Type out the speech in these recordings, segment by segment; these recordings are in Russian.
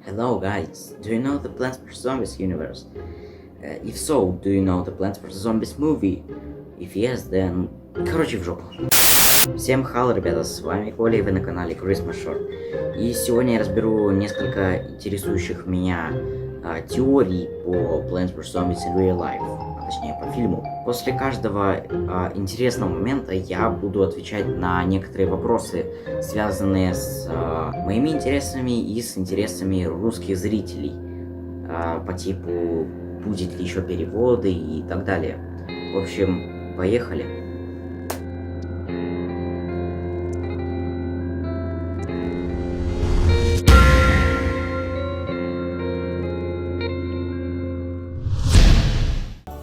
Hello guys, do you know the Plants vs Zombies universe? If so, do you know the Plants vs Zombies movie? If yes, then... Короче, в жопу. Всем хал, ребята, с вами Коля, и вы на канале Christmas Short. И сегодня я разберу несколько интересующих меня теорий по Plants vs Zombies in Real Life, а точнее по фильму. После каждого интересного момента я буду отвечать на некоторые вопросы, связанные с моими интересами и с интересами русских зрителей, по типу будет ли еще переводы и так далее. В общем, поехали.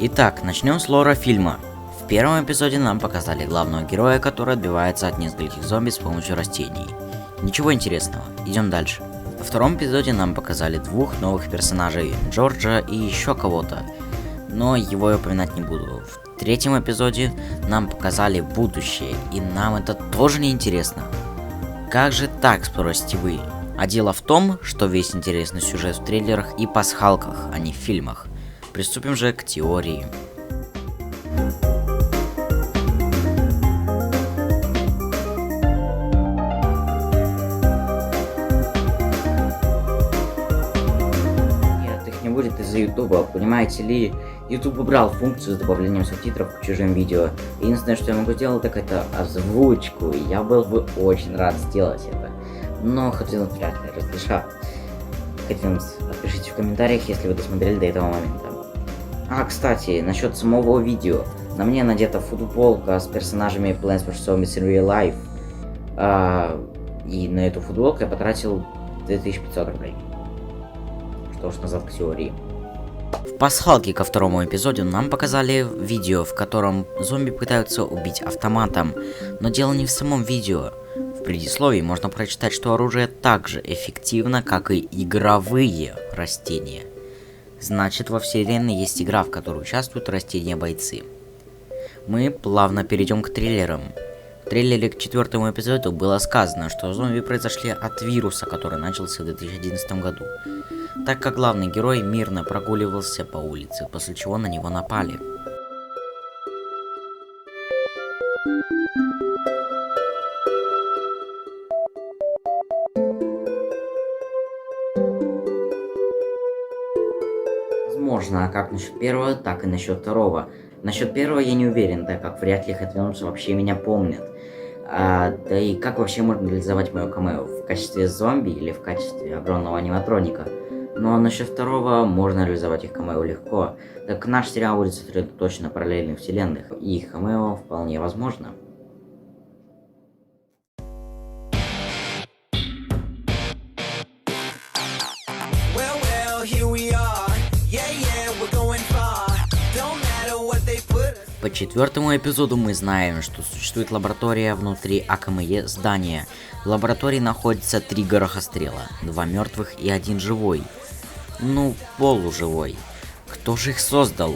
Итак, начнем с лора фильма. В первом эпизоде нам показали главного героя, который отбивается от нескольких зомби с помощью растений. Ничего интересного, идем дальше. Во втором эпизоде нам показали двух новых персонажей, Джорджа и еще кого-то, но его я упоминать не буду. В третьем эпизоде нам показали будущее, и нам это тоже не интересно. Как же так, спросите вы? А дело в том, что весь интересный сюжет в трейлерах и пасхалках, а не в фильмах. Приступим же к теории. Нет, их не будет из-за Ютуба, понимаете ли? Ютуб убрал функцию с добавлением субтитров к чужим видео. Единственное, что я могу сделать, так это озвучку, и я был бы очень рад сделать это. Но Хотвинс вряд ли разрешат. Хотвинс, напишите в комментариях, если вы досмотрели до этого момента. А, кстати, насчет самого видео. На мне надета футболка с персонажами Plants vs Zombies in Real Life. И на эту футболку я потратил 2500 рублей. Что ж, назад к теории. В пасхалке ко второму эпизоду нам показали видео, в котором зомби пытаются убить автоматом. Но дело не в самом видео. В предисловии можно прочитать, что оружие так же эффективно, как и игровые растения. Значит, во вселенной есть игра, в которой участвуют растения-бойцы. Мы плавно перейдем к трейлерам. В трейлере к четвертому эпизоду было сказано, что зомби произошли от вируса, который начался в 2011 году, так как главный герой мирно прогуливался по улице, после чего на него напали. Возможно, как насчет первого, так и насчет второго. Насчет первого я не уверен, так как вряд ли Хотвинс вообще меня помнят. Да и как вообще можно реализовать мое камео? В качестве зомби или в качестве огромного аниматроника? Но насчет второго можно реализовать их камео легко, так как наш сериал будет сосредоточен на параллельных вселенных, и их камео вполне возможно. По четвертому эпизоду мы знаем, что существует лаборатория внутри АКМЕ здания. В лаборатории находится 3 горохострела, 2 мертвых и 1 живой. Ну, полуживой. Кто же их создал?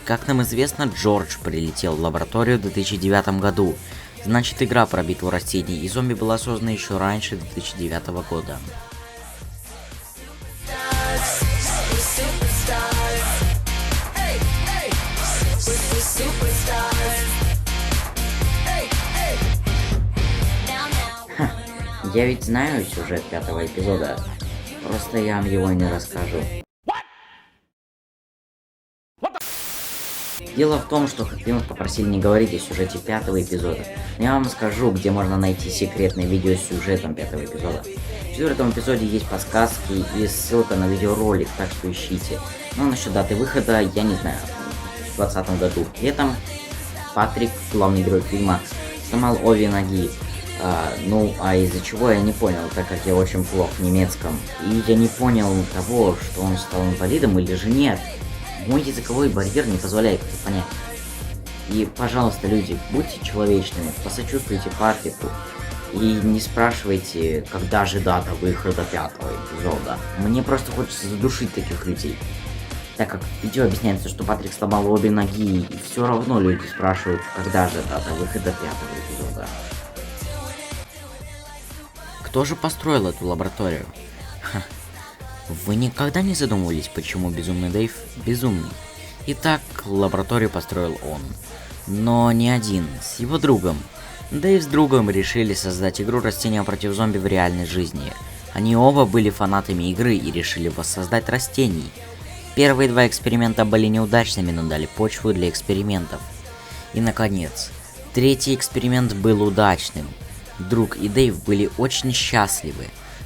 Как нам известно, Джордж прилетел в лабораторию в 2009 году. Значит, игра про битву растений и зомби была создана еще раньше 2009 года. Ха, я ведь знаю сюжет 5-го эпизода, просто я вам его не расскажу. Дело в том, что Хотвинс попросили не говорить о сюжете 5-го эпизода, но я вам скажу, где можно найти секретное видео с сюжетом 5-го эпизода. В 4-м эпизоде есть подсказки и ссылка на видеоролик, так что ищите. Но насчет даты выхода я не знаю. В 2020 году летом Патрик, главный герой фильма, сломал обе ноги. А из-за чего я не понял, так как я очень плох в немецком. И я не понял того, что он стал инвалидом или же нет. Мой языковой барьер не позволяет это понять. И, пожалуйста, люди, будьте человечными, посочувствуйте Патрику. И не спрашивайте, когда же дата выхода 5-го эпизода. Мне просто хочется задушить таких людей. Так как в видео объясняется, что Патрик сломал обе ноги, и все равно люди спрашивают, когда же дата выхода 5-го эпизода. Кто же построил эту лабораторию? Вы никогда не задумывались, почему Безумный Дэйв безумный? Итак, лабораторию построил он. Но не один, с его другом. Дэйв с другом решили создать игру растения против зомби в реальной жизни. Они оба были фанатами игры и решили воссоздать растений. Первые два эксперимента были неудачными, но дали почву для экспериментов. И наконец, третий эксперимент был удачным. Друг и Дэйв были очень счастливы.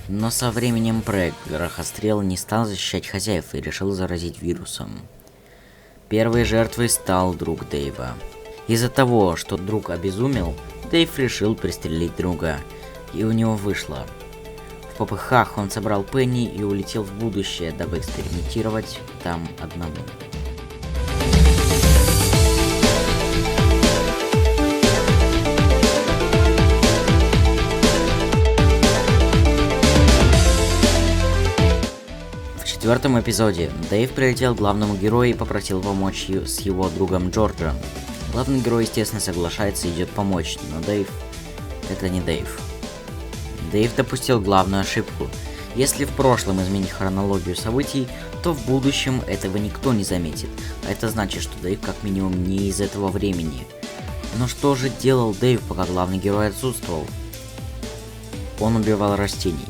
Но со временем проект Грохострел не стал защищать хозяев и решил заразить вирусом. Первой жертвой стал друг Дэйва. Из-за того, что друг обезумел, Дэйв решил пристрелить друга, и у него вышло. В попыхах он собрал Пенни и улетел в будущее, дабы экспериментировать там одному. В четвертом эпизоде Дэйв прилетел к главному герою и попросил помочь с его другом Джорджем. Главный герой, естественно, соглашается и идет помочь, но Дэйв... это не Дэйв. Дэйв допустил главную ошибку. Если в прошлом изменить хронологию событий, то в будущем этого никто не заметит. А это значит, что Дэйв как минимум не из этого времени. Но что же делал Дэйв, пока главный герой отсутствовал? Он убивал растений.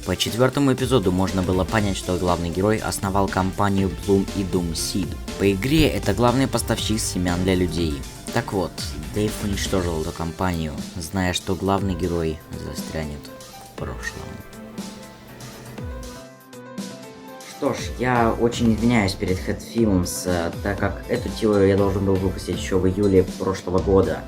По четвертому эпизоду можно было понять, что главный герой основал компанию Bloom и Doom Seed. По игре это главный поставщик семян для людей. Так вот, Дэйв уничтожил эту компанию, зная, что главный герой застрянет в прошлом. Что ж, я очень извиняюсь перед Head Films, так как эту теорию я должен был выпустить еще в июле прошлого года.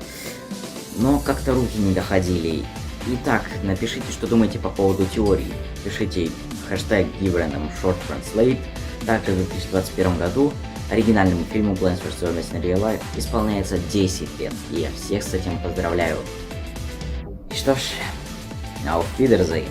Но как-то руки не доходили. Итак, напишите, что думаете по поводу теории. Пишите хэштег #GiveRandomShortTranslate. Также в 2021 году оригинальному фильму Plants vs. Zombies in Real Life исполняется 10 лет. И я всех с этим поздравляю. И что ж, auf Wiedersehen.